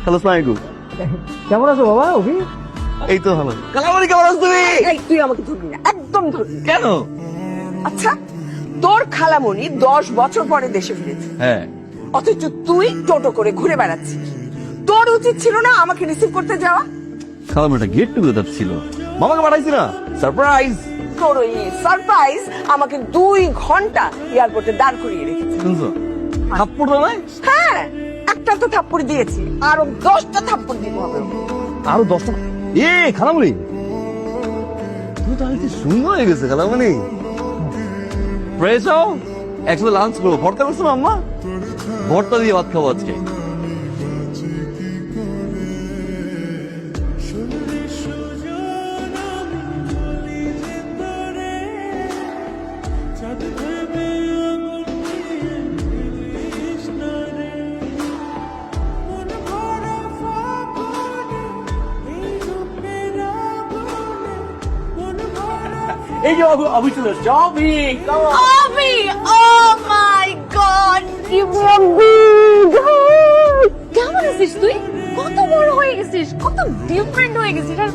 Hello সালামালাইকুম। কেমন আছো বাবা অভি? এই তো ভালো। কালামানি কেমন আছো তুমি? এই তুই আমাকে ধরবি না, একদম ধরবি না। কেন? আচ্ছা, তোর খালামণি 10 বছর পরে দেশে ফিরেছে, হ্যাঁ, অথচ তুই টোটো করে ঘুরে বেড়াচ্ছিস। তোর উচিত ছিল না আমাকে রিসিভ করতে যাওয়া? খালামানিটা গেট টুগেদার ছিল, মামাকে পাঠাইছি না, সারপ্রাইজ। তোর ওই সারপ্রাইজ আমাকে 2 ঘন্টা এয়ারপোর্টে দাঁড় করিয়ে রেখেছে। শুনছো? থাপ্পড় নয়, হ্যাঁ, একটা তো থাপ্পড় দিয়েছি, আরো 10টা থাপ্পড় দিব হবে। আরো 10টা। এ খালামানি, তুমি তো আজকে সুন্দর হয়ে গেছে খালামানি। ফ্রেশ হও, একসাথে লাঞ্চ করবো। ভর্তা করছো না আম্মা? ভর্তা দিয়ে ভাত খাবো আজকে। এই যে অভি চলে এসছে। অভি Obi! Oh my god! You are big! কেমন আছিস তুই? কত বড় হয়ে গেছিস, কত ডিফারেন্ট হয়ে গেছিস। আর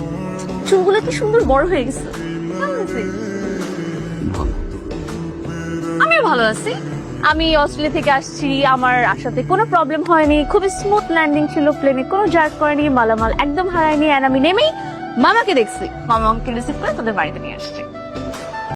চুলগুলো কি সুন্দর বড় হয়ে গেছে। কেমন আছিস? আমিও ভালো আছি। আমি অস্ট্রেলিয়া থেকে আসছি, আমার আসাতে কোনো প্রবলেম হয়নি, খুবই স্মুথ ল্যান্ডিং ছিল, প্লেনে কোনো জার্ক করেনি, মালামাল একদম হারায়নি। আর আমি নেমেই মামাকে দেখছি, মামা আমাকে রিসিভ করে তোদের বাড়িতে নিয়ে আসছে।